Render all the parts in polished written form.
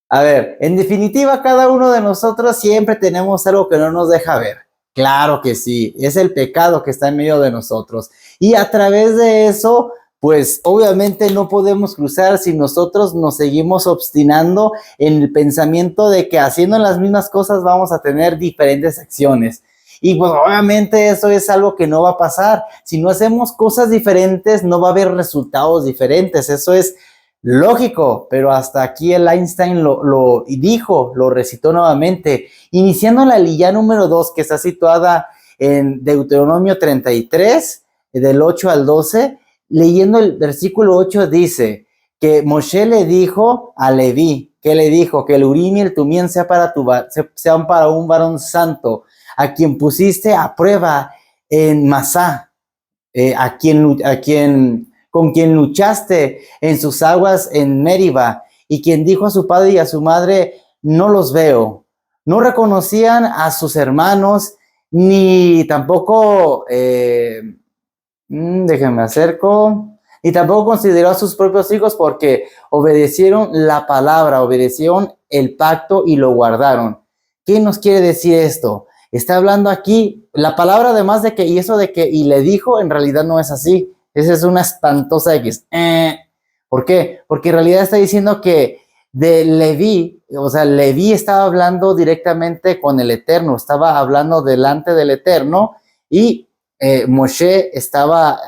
A ver, en definitiva, cada uno de nosotros siempre tenemos algo que no nos deja ver. Claro que sí, es el pecado que está en medio de nosotros. Y a través de eso, pues obviamente no podemos cruzar si nosotros nos seguimos obstinando en el pensamiento de que haciendo las mismas cosas vamos a tener diferentes acciones. Y pues obviamente eso es algo que no va a pasar. Si no hacemos cosas diferentes, no va a haber resultados diferentes. Eso es lógico, pero hasta aquí el Einstein lo dijo, lo recitó nuevamente, iniciando la lilla número 2, que está situada en Deuteronomio 33, del 8 al 12, leyendo el versículo 8, dice que Moshe le dijo a Leví, que le dijo que el Urim y el Tumim sean para un varón santo, a quien pusiste a prueba en Masá, con quien luchaste en sus aguas en Meriba, y quien dijo a su padre y a su madre, no los veo. No reconocían a sus hermanos, ni tampoco, déjenme acerco, y tampoco consideró a sus propios hijos porque obedecieron la palabra, obedecieron el pacto y lo guardaron. ¿Qué nos quiere decir esto? Está hablando aquí, la palabra además de que, y eso de que, y le dijo, en realidad no es así. Esa es una espantosa X. ¿Por qué? Porque en realidad está diciendo que de Leví, o sea, Leví estaba hablando directamente con el Eterno, estaba hablando delante del Eterno, y Moshe estaba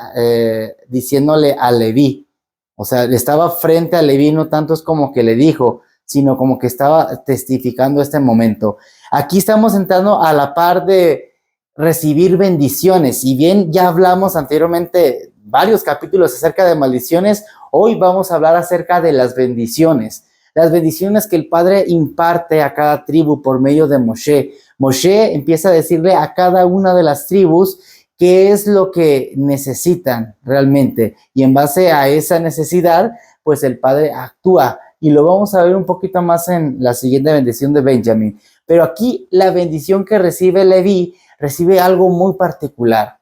diciéndole a Leví, o sea, estaba frente a Leví, no tanto es como que le dijo, sino como que estaba testificando este momento. Aquí estamos entrando a la par de recibir bendiciones. Si bien ya hablamos anteriormente varios capítulos acerca de maldiciones, hoy vamos a hablar acerca de las bendiciones que el Padre imparte a cada tribu por medio de Moshe. Moshe empieza a decirle a cada una de las tribus qué es lo que necesitan realmente, y en base a esa necesidad, pues el Padre actúa, y lo vamos a ver un poquito más en la siguiente bendición de Benjamín. Pero aquí la bendición que recibe Leví recibe algo muy particular.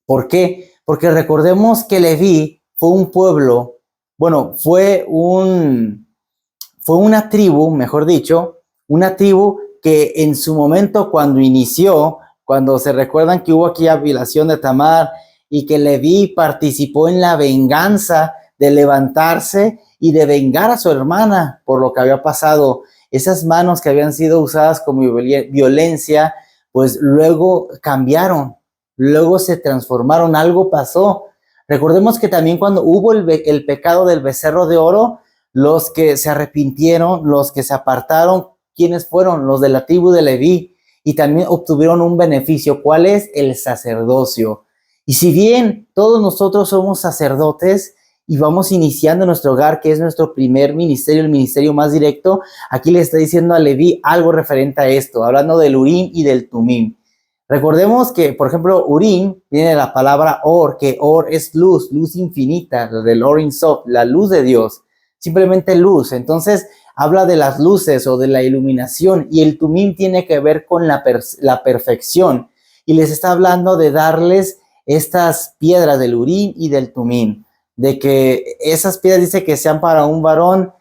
¿Por qué? Porque recordemos que Leví fue un pueblo, bueno, fue una tribu, mejor dicho, una tribu que en su momento cuando inició, cuando se recuerdan que hubo aquí violación de Tamar y que Leví participó en la venganza de levantarse y de vengar a su hermana por lo que había pasado, esas manos que habían sido usadas como violencia, pues luego cambiaron, luego se transformaron, algo pasó. Recordemos que también cuando hubo el pecado del becerro de oro, los que se arrepintieron, los que se apartaron, ¿quiénes fueron? Los de la tribu de Leví, y también obtuvieron un beneficio. ¿Cuál es? El sacerdocio. Y si bien todos nosotros somos sacerdotes y vamos iniciando nuestro hogar, que es nuestro primer ministerio, el ministerio más directo, aquí le está diciendo a Leví algo referente a esto, hablando del Urim y del Tumim. Recordemos que, por ejemplo, Urim viene de la palabra Or, que Or es luz, luz infinita, del Orin Sof, la luz de Dios, simplemente luz. Entonces, habla de las luces o de la iluminación, y el Tumim tiene que ver con la perfección, y les está hablando de darles estas piedras del Urim y del Tumim, de que esas piedras dice que sean para un varón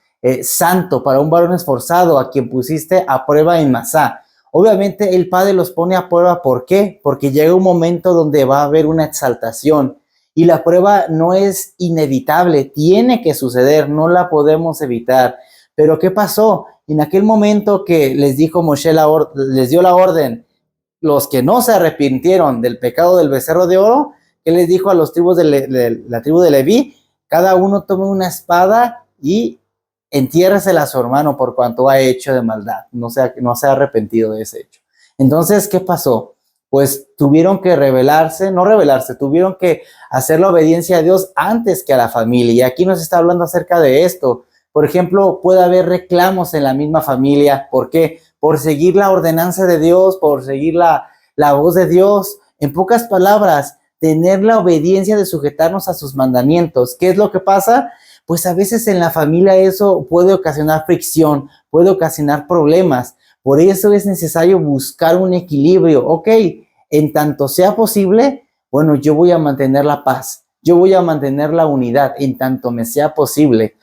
santo, para un varón esforzado, a quien pusiste a prueba en Masá. Obviamente el Padre los pone a prueba, ¿por qué? Porque llega un momento donde va a haber una exaltación, y la prueba no es inevitable, tiene que suceder, no la podemos evitar. Pero ¿qué pasó? En aquel momento que les dijo Moshe, les dio la orden, los que no se arrepintieron del pecado del becerro de oro, ¿qué les dijo a los tribus de la tribu de Leví? Cada uno tome una espada y entiérresela a su hermano por cuanto ha hecho de maldad, no se ha arrepentido de ese hecho. Entonces, ¿qué pasó? Pues tuvieron que tuvieron que hacer la obediencia a Dios antes que a la familia. Y aquí nos está hablando acerca de esto. Por ejemplo, puede haber reclamos en la misma familia. ¿Por qué? Por seguir la ordenanza de Dios, por seguir la voz de Dios. En pocas palabras, tener la obediencia de sujetarnos a sus mandamientos. ¿Qué es lo que pasa? Pues a veces en la familia eso puede ocasionar fricción, puede ocasionar problemas. Por eso es necesario buscar un equilibrio. Ok, en tanto sea posible, bueno, yo voy a mantener la paz, yo voy a mantener la unidad en tanto me sea posible.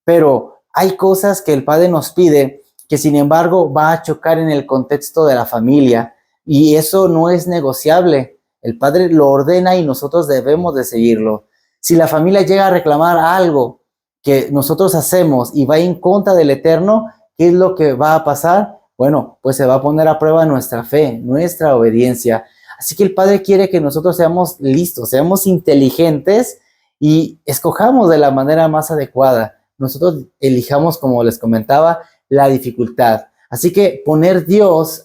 Pero hay cosas que el Padre nos pide que sin embargo va a chocar en el contexto de la familia, y eso no es negociable. El Padre lo ordena y nosotros debemos de seguirlo. Si la familia llega a reclamar algo que nosotros hacemos y va en contra del Eterno, ¿qué es lo que va a pasar? Bueno, pues se va a poner a prueba nuestra fe, nuestra obediencia. Así que el Padre quiere que nosotros seamos listos, seamos inteligentes y escojamos de la manera más adecuada. Nosotros elijamos, como les comentaba, la dificultad. Así que poner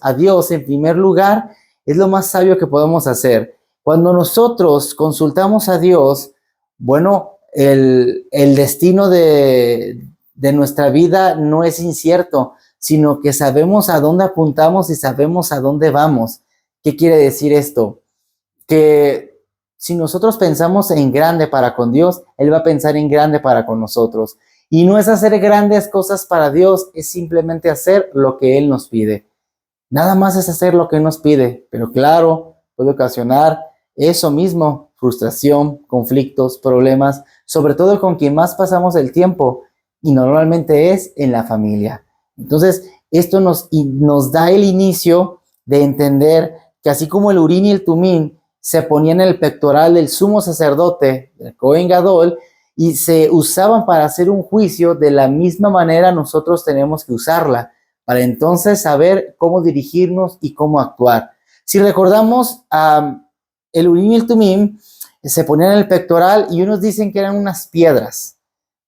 a Dios en primer lugar es lo más sabio que podemos hacer. Cuando nosotros consultamos a Dios, bueno, el destino de nuestra vida no es incierto, sino que sabemos a dónde apuntamos y sabemos a dónde vamos. ¿Qué quiere decir esto? Que si nosotros pensamos en grande para con Dios, Él va a pensar en grande para con nosotros. Y no es hacer grandes cosas para Dios, es simplemente hacer lo que Él nos pide. Nada más es hacer lo que Él nos pide, pero claro, puede ocasionar eso mismo, frustración, conflictos, problemas, sobre todo con quien más pasamos el tiempo, y normalmente es en la familia. Entonces, esto nos da el inicio de entender que así como el Urín y el Tumín se ponían en el pectoral del sumo sacerdote, del Cohen Gadol, y se usaban para hacer un juicio, de la misma manera nosotros tenemos que usarla, para entonces saber cómo dirigirnos y cómo actuar. Si recordamos, el Urín y el Tumín se ponían en el pectoral y unos dicen que eran unas piedras,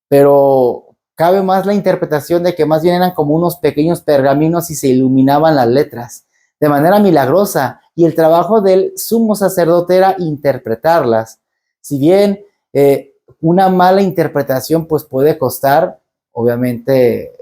pero cabe más la interpretación de que más bien eran como unos pequeños pergaminos y se iluminaban las letras de manera milagrosa, y el trabajo del sumo sacerdote era interpretarlas. Si bien una mala interpretación pues puede costar, obviamente,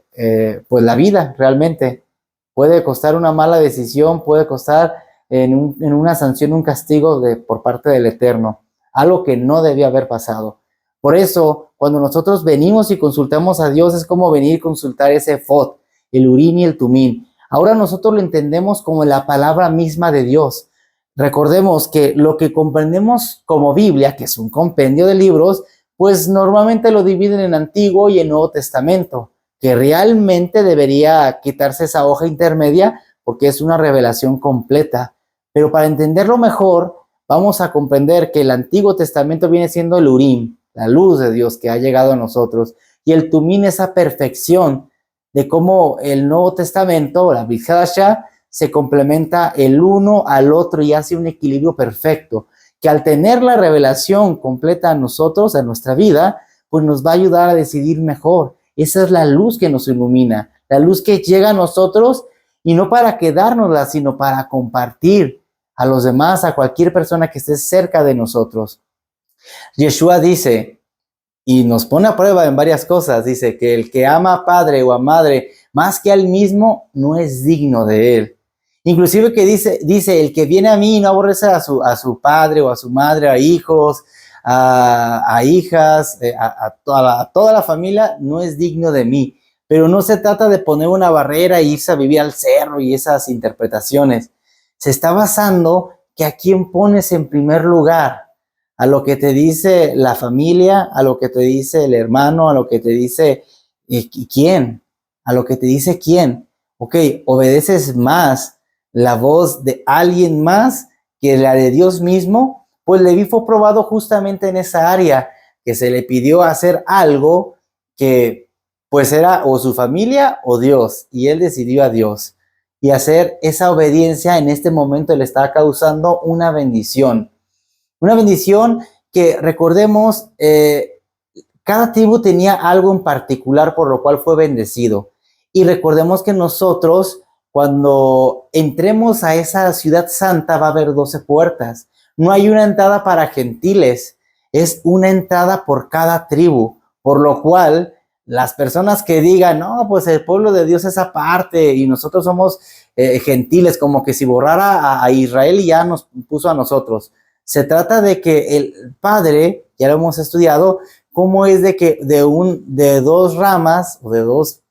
pues la vida realmente, puede costar una mala decisión, puede costar en una sanción, un castigo por parte del Eterno, algo que no debía haber pasado. Por eso, cuando nosotros venimos y consultamos a Dios, es como venir y consultar ese Efod, el Urín y el Tumín. Ahora nosotros lo entendemos como la palabra misma de Dios. Recordemos que lo que comprendemos como Biblia, que es un compendio de libros, pues normalmente lo dividen en Antiguo y en Nuevo Testamento, que realmente debería quitarse esa hoja intermedia porque es una revelación completa. Pero para entenderlo mejor, vamos a comprender que el Antiguo Testamento viene siendo el Urim, la luz de Dios que ha llegado a nosotros, y el Tumín, esa perfección de cómo el Nuevo Testamento, la Brit Hadashah, se complementa el uno al otro y hace un equilibrio perfecto, que al tener la revelación completa a nosotros, a nuestra vida, pues nos va a ayudar a decidir mejor. Esa es la luz que nos ilumina, la luz que llega a nosotros, y no para quedárnosla, sino para compartir a los demás, a cualquier persona que esté cerca de nosotros. Yeshua dice, y nos pone a prueba en varias cosas, dice que el que ama a padre o a madre más que a él mismo no es digno de él. Inclusive que dice el que viene a mí y no aborrece a su padre o a su madre, a hijos, a hijas, a toda la familia, no es digno de mí. Pero no se trata de poner una barrera e irse a vivir al cerro y esas interpretaciones. Se está basando que a quién pones en primer lugar, a lo que te dice la familia, a lo que te dice el hermano, a lo que te dice quién, a lo que te dice quién. Ok, obedeces más la voz de alguien más que la de Dios mismo. Pues Leví fue probado justamente en esa área, que se le pidió hacer algo que pues era o su familia o Dios, y él decidió a Dios. Y hacer esa obediencia en este momento le está causando una bendición. Una bendición que, recordemos, cada tribu tenía algo en particular por lo cual fue bendecido. Y recordemos que nosotros, cuando entremos a esa ciudad santa, va a haber 12 puertas. No hay una entrada para gentiles, es una entrada por cada tribu. Por lo cual, las personas que digan, no, pues el pueblo de Dios es aparte y nosotros somos gentiles, como que si borrara a Israel y ya nos puso a nosotros. Se trata de que el Padre, ya lo hemos estudiado, cómo es de que de dos ramas o de dos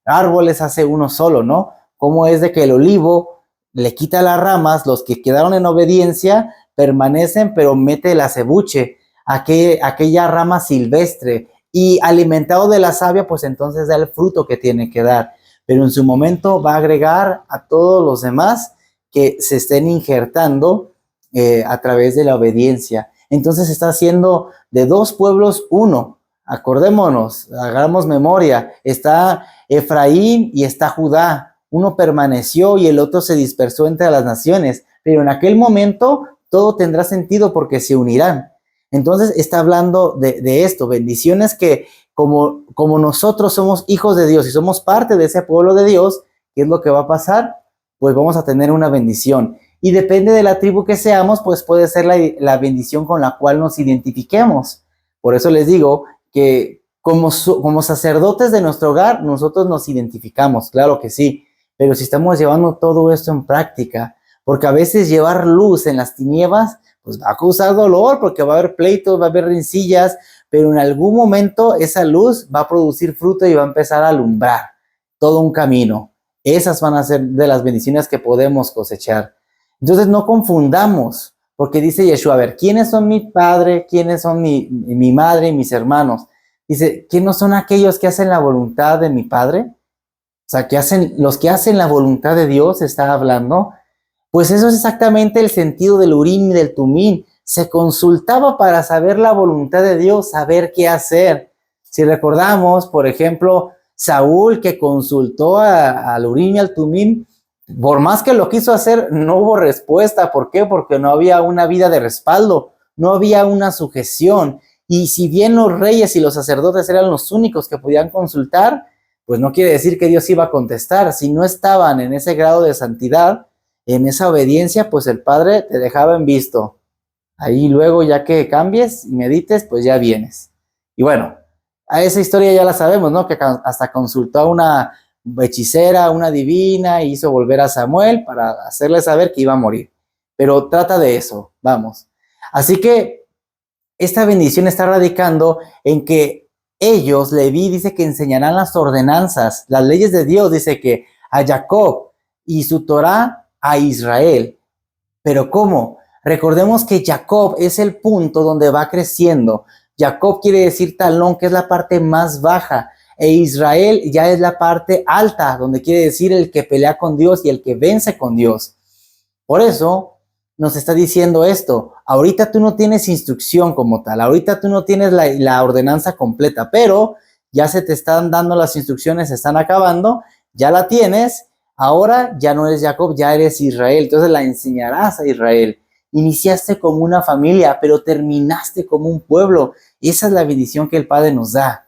árboles hace uno solo, ¿no? Cómo es de que el olivo le quita las ramas, los que quedaron en obediencia permanecen, pero mete el acebuche, aquella rama silvestre, y alimentado de la savia, pues entonces da el fruto que tiene que dar. pero en su momento va a agregar a todos los demás que se estén injertando a través de la obediencia. Entonces está haciendo de dos pueblos uno. Acordémonos, hagamos memoria, está Efraín y está Judá. Uno permaneció y el otro se dispersó entre las naciones, pero en aquel momento todo tendrá sentido porque se unirán. Entonces está hablando de esto, bendiciones que como nosotros somos hijos de Dios y somos parte de ese pueblo de Dios, ¿qué es lo que va a pasar? Pues vamos a tener una bendición. Y depende de la tribu que seamos, pues puede ser la bendición con la cual nos identifiquemos. Por eso les digo que como sacerdotes de nuestro hogar, nosotros nos identificamos, claro que sí, pero si estamos llevando todo esto en práctica, porque a veces llevar luz en las tinieblas, pues va a causar dolor, porque va a haber pleitos, va a haber rencillas, pero en algún momento esa luz va a producir fruto y va a empezar a alumbrar todo un camino. Esas van a ser de las bendiciones que podemos cosechar. Entonces no confundamos, porque dice Yeshua, a ver, ¿quiénes son mi padre? ¿Quiénes son mi madre y mis hermanos? Dice, ¿quiénes no son aquellos que hacen la voluntad de mi padre? O sea, los que hacen la voluntad de Dios, está hablando. Pues eso es exactamente el sentido del Urim y del Tumim. Se consultaba para saber la voluntad de Dios, saber qué hacer. Si recordamos, por ejemplo, Saúl que consultó al Urim y al Tumim, por más que lo quiso hacer, no hubo respuesta. ¿Por qué? Porque no había una vida de respaldo, no había una sujeción. Y si bien los reyes y los sacerdotes eran los únicos que podían consultar, pues no quiere decir que Dios iba a contestar. Si no estaban en ese grado de santidad, en esa obediencia, pues el Padre te dejaba en visto. Ahí luego, ya que cambies y medites, pues ya vienes. Y bueno, a esa historia ya la sabemos, ¿no? Que hasta consultó a una hechicera, una divina, y hizo volver a Samuel para hacerle saber que iba a morir. Pero trata de eso, vamos. Así que esta bendición está radicando en que ellos, Leví, dice que enseñarán las ordenanzas, las leyes de Dios, dice que a Jacob y su Torah a Israel. ¿Pero cómo? Recordemos que Jacob es el punto donde va creciendo. Jacob quiere decir talón, que es la parte más baja, e Israel ya es la parte alta, donde quiere decir el que pelea con Dios y el que vence con Dios. Por eso nos está diciendo esto. Ahorita tú no tienes instrucción como tal, ahorita tú no tienes la ordenanza completa, pero ya se te están dando las instrucciones, se están acabando, ya la tienes. Ahora ya no eres Jacob, ya eres Israel. Entonces la enseñarás a Israel. Iniciaste como una familia, pero terminaste como un pueblo. Esa es la bendición que el Padre nos da.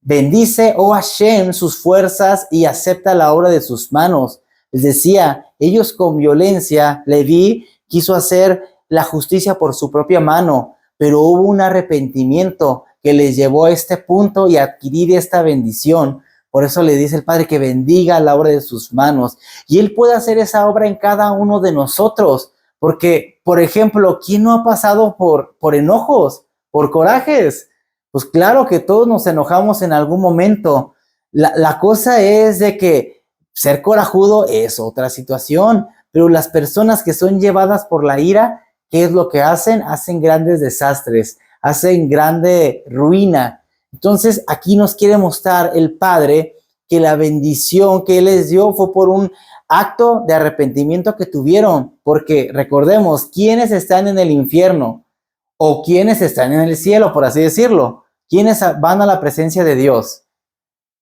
Bendice, oh Hashem, sus fuerzas y acepta la obra de sus manos. Les decía, ellos con violencia, Leví quiso hacer la justicia por su propia mano, pero hubo un arrepentimiento que les llevó a este punto y a adquirir esta bendición. Por eso le dice el Padre que bendiga la obra de sus manos. Y Él puede hacer esa obra en cada uno de nosotros. Porque, por ejemplo, ¿quién no ha pasado por enojos, por corajes? Pues claro que todos nos enojamos en algún momento. La cosa es de que ser corajudo es otra situación. Pero las personas que son llevadas por la ira, ¿qué es lo que hacen? Hacen grandes desastres, hacen grande ruina. Entonces, aquí nos quiere mostrar el Padre que la bendición que Él les dio fue por un acto de arrepentimiento que tuvieron, porque recordemos, ¿quiénes están en el infierno? O ¿quiénes están en el cielo, por así decirlo? ¿Quiénes van a la presencia de Dios?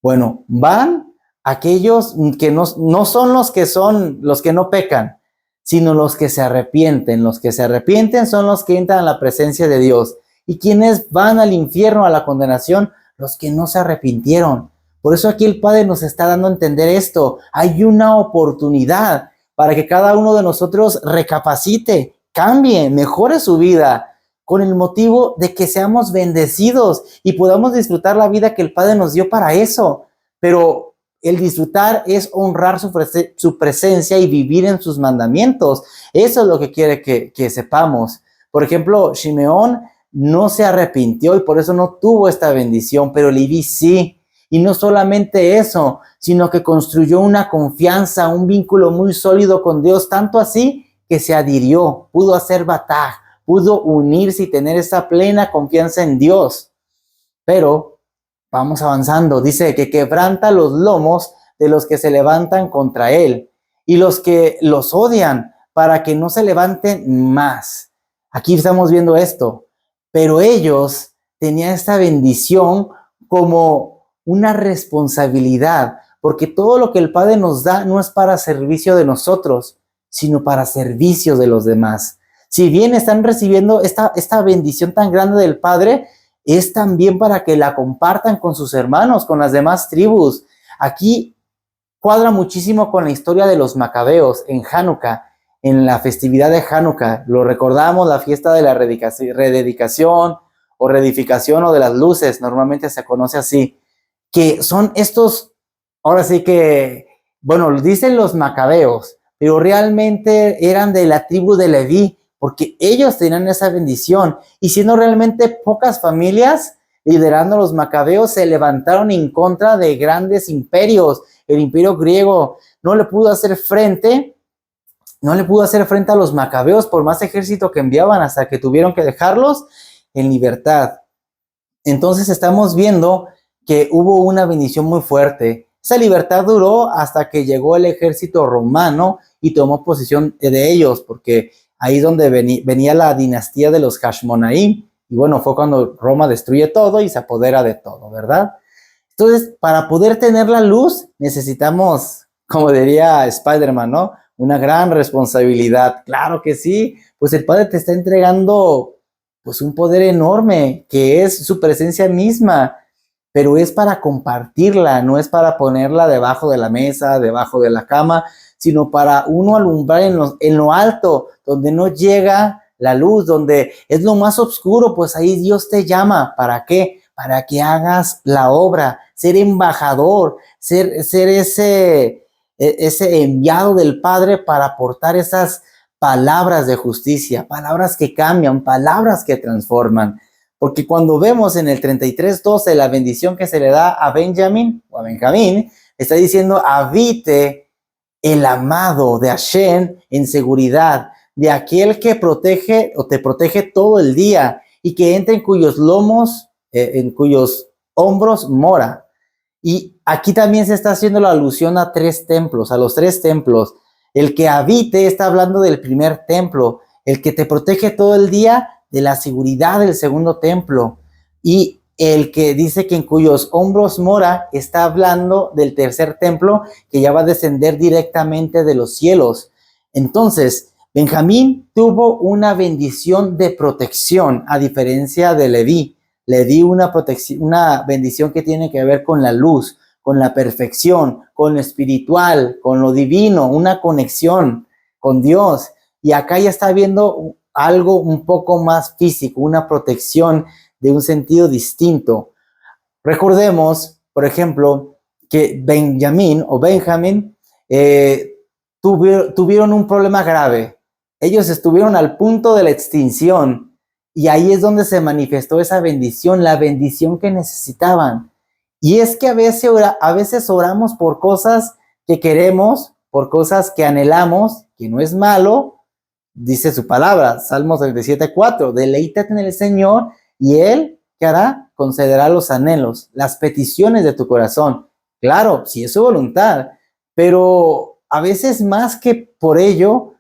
Bueno, van aquellos que no son los que no pecan, sino los que se arrepienten. Los que se arrepienten son los que entran a la presencia de Dios. ¿Y quienes van al infierno, a la condenación? Los que no se arrepintieron. Por eso aquí el Padre nos está dando a entender esto. Hay una oportunidad para que cada uno de nosotros recapacite, cambie, mejore su vida, con el motivo de que seamos bendecidos y podamos disfrutar la vida que el Padre nos dio para eso. Pero el disfrutar es honrar su presencia y vivir en sus mandamientos. Eso es lo que quiere que sepamos. Por ejemplo, Shimeón no se arrepintió y por eso no tuvo esta bendición, pero Leví sí. Y no solamente eso, sino que construyó una confianza, un vínculo muy sólido con Dios, tanto así que se adhirió, pudo hacer bataj, pudo unirse y tener esa plena confianza en Dios. Pero vamos avanzando. Dice que quebranta los lomos de los que se levantan contra él y los que los odian para que no se levanten más. Aquí estamos viendo esto, pero ellos tenían esta bendición como una responsabilidad, porque todo lo que el Padre nos da no es para servicio de nosotros, sino para servicio de los demás. Si bien están recibiendo esta bendición tan grande del Padre, es también para que la compartan con sus hermanos, con las demás tribus. Aquí cuadra muchísimo con la historia de los macabeos en Hanukkah, en la festividad de Hanukkah. Lo recordamos, la fiesta de la rededicación o reedificación o de las luces, normalmente se conoce así, que son estos, ahora sí que, bueno, dicen los macabeos, pero realmente eran de la tribu de Leví, porque ellos tenían esa bendición, y siendo realmente pocas familias, liderando los macabeos, se levantaron en contra de grandes imperios. El imperio griego no le pudo hacer frente a los macabeos por más ejército que enviaban, hasta que tuvieron que dejarlos en libertad. Entonces estamos viendo que hubo una bendición muy fuerte. Esa libertad duró hasta que llegó el ejército romano y tomó posesión de ellos, porque ahí es donde venía la dinastía de los Hashmonaim, y bueno, fue cuando Roma destruye todo y se apodera de todo, ¿verdad? Entonces, para poder tener la luz, necesitamos, como diría Spider-Man, ¿no? Una gran responsabilidad. Claro que sí, pues el Padre te está entregando pues un poder enorme, que es su presencia misma, pero es para compartirla, no es para ponerla debajo de la mesa, debajo de la cama, sino para uno alumbrar en lo alto, donde no llega la luz, donde es lo más oscuro, pues ahí Dios te llama. ¿Para qué? Para que hagas la obra, ser embajador, ser ese enviado del Padre para aportar esas palabras de justicia, palabras que cambian, palabras que transforman. Porque cuando vemos en el 33:12 la bendición que se le da a Benjamín, está diciendo: habite el amado de Hashem en seguridad, de aquel que protege o te protege todo el día, y que entre en cuyos lomos, en cuyos hombros mora. Y aquí también se está haciendo la alusión a los tres templos. El que habite está hablando del primer templo, el que te protege todo el día, de la seguridad del segundo templo. Y el que dice que en cuyos hombros mora está hablando del tercer templo, que ya va a descender directamente de los cielos. Entonces, Benjamín tuvo una bendición de protección, a diferencia de Leví. Leví una bendición que tiene que ver con la luz, con la perfección, con lo espiritual, con lo divino, una conexión con Dios. Y acá ya está viendo algo un poco más físico, una protección de un sentido distinto. Recordemos, por ejemplo, que Benjamín tuvieron un problema grave. Ellos estuvieron al punto de la extinción, y ahí es donde se manifestó esa bendición, la bendición que necesitaban. Y es que a veces oramos por cosas que queremos, por cosas que anhelamos, que no es malo. Dice su palabra, Salmos 37:4, deleítate en el Señor y Él, ¿qué hará? Concederá los anhelos, las peticiones de tu corazón. Claro, si es su voluntad, pero a veces más que por ello,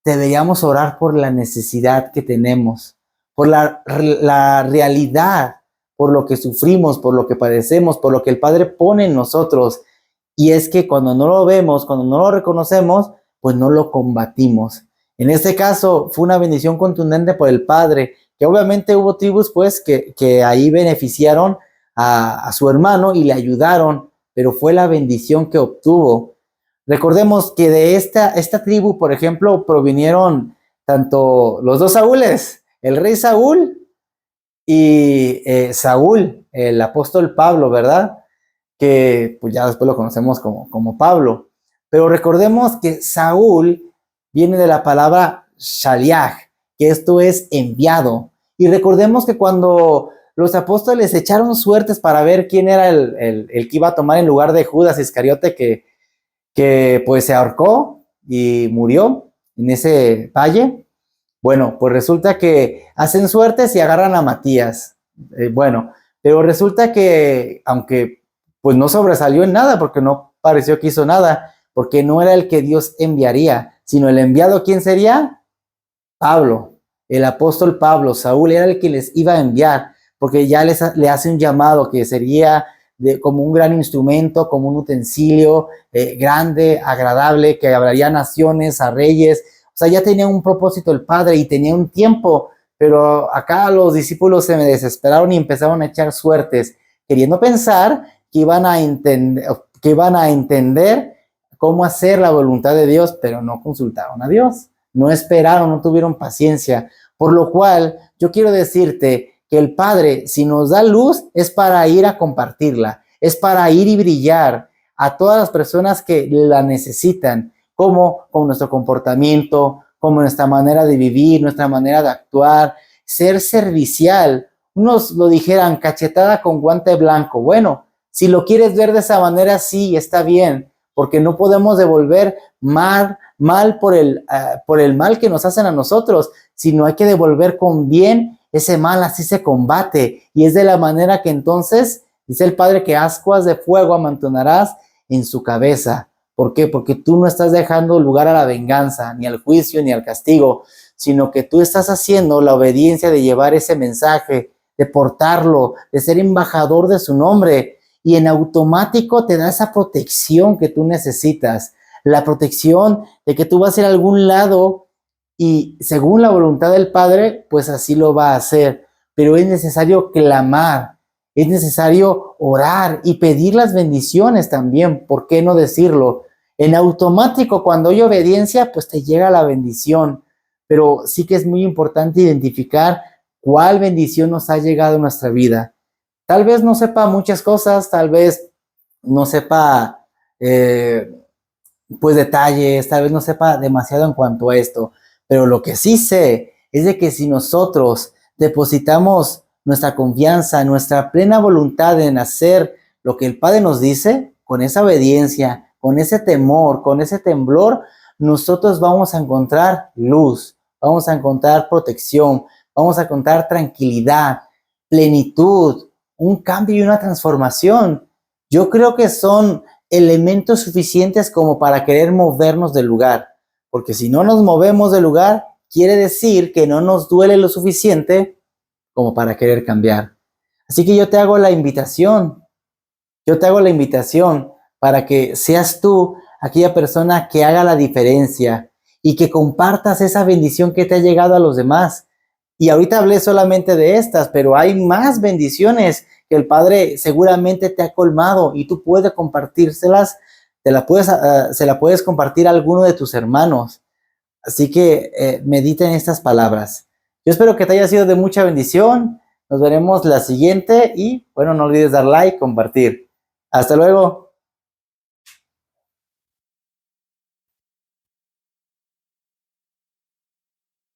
deberíamos orar por la necesidad que tenemos, por la realidad, por lo que sufrimos, por lo que padecemos, por lo que el Padre pone en nosotros. Y es que cuando no lo vemos, cuando no lo reconocemos, pues no lo combatimos. En este caso fue una bendición contundente por el Padre, que obviamente hubo tribus pues que ahí beneficiaron a su hermano y le ayudaron, pero fue la bendición que obtuvo. Recordemos que de esta tribu, por ejemplo, provinieron tanto los dos Saúles, el rey Saúl y Saúl, el apóstol Pablo, ¿verdad? Que pues ya después lo conocemos como Pablo. Pero recordemos que Saúl viene de la palabra Shaliach, que esto es enviado. Y recordemos que cuando los apóstoles echaron suertes para ver quién era el que iba a tomar en lugar de Judas Iscariote, que pues se ahorcó y murió en ese valle. Bueno, pues resulta que hacen suertes y agarran a Matías. Bueno, pero resulta que, aunque pues no sobresalió en nada, porque no pareció que hizo nada, porque no era el que Dios enviaría, sino el enviado. ¿Quién sería? Pablo, el apóstol Pablo. Saúl era el que les iba a enviar, porque ya le hace un llamado que sería como un gran instrumento, como un utensilio grande, agradable, que hablaría a naciones, a reyes. O sea, ya tenía un propósito el Padre y tenía un tiempo, pero acá los discípulos se me desesperaron y empezaron a echar suertes, queriendo pensar que iban a entender cómo hacer la voluntad de Dios, pero no consultaron a Dios, no esperaron, no tuvieron paciencia. Por lo cual, yo quiero decirte que el Padre, si nos da luz, es para ir a compartirla, es para ir y brillar a todas las personas que la necesitan, como con nuestro comportamiento, como nuestra manera de vivir, nuestra manera de actuar, ser servicial. Unos lo dijeran, cachetada con guante blanco. Bueno, si lo quieres ver de esa manera, sí, está bien, porque no podemos devolver mal por el mal que nos hacen a nosotros, sino hay que devolver con bien ese mal. Así se combate, y es de la manera que entonces, dice el Padre, que ascuas de fuego amontonarás en su cabeza. ¿Por qué? Porque tú no estás dejando lugar a la venganza, ni al juicio, ni al castigo, sino que tú estás haciendo la obediencia de llevar ese mensaje, de portarlo, de ser embajador de su nombre, y en automático te da esa protección que tú necesitas, la protección de que tú vas a ir a algún lado y según la voluntad del Padre, pues así lo va a hacer. Pero es necesario clamar, es necesario orar y pedir las bendiciones también. ¿Por qué no decirlo? En automático, cuando hay obediencia, pues te llega la bendición. Pero sí que es muy importante identificar cuál bendición nos ha llegado en nuestra vida. Tal vez no sepa muchas cosas, tal vez no sepa pues detalles, tal vez no sepa demasiado en cuanto a esto, pero lo que sí sé es de que si nosotros depositamos nuestra confianza, nuestra plena voluntad en hacer lo que el Padre nos dice, con esa obediencia, con ese temor, con ese temblor, nosotros vamos a encontrar luz, vamos a encontrar protección, vamos a encontrar tranquilidad, plenitud, un cambio y una transformación. Yo creo que son elementos suficientes como para querer movernos del lugar, porque si no nos movemos del lugar, quiere decir que no nos duele lo suficiente como para querer cambiar. Así que yo te hago la invitación para que seas tú aquella persona que haga la diferencia y que compartas esa bendición que te ha llegado a los demás. Y ahorita hablé solamente de estas, pero hay más bendiciones que el Padre seguramente te ha colmado y tú puedes compartírselas, se la puedes compartir a alguno de tus hermanos. Así que medita en estas palabras. Yo espero que te haya sido de mucha bendición. Nos veremos la siguiente y bueno, no olvides dar like, compartir. Hasta luego.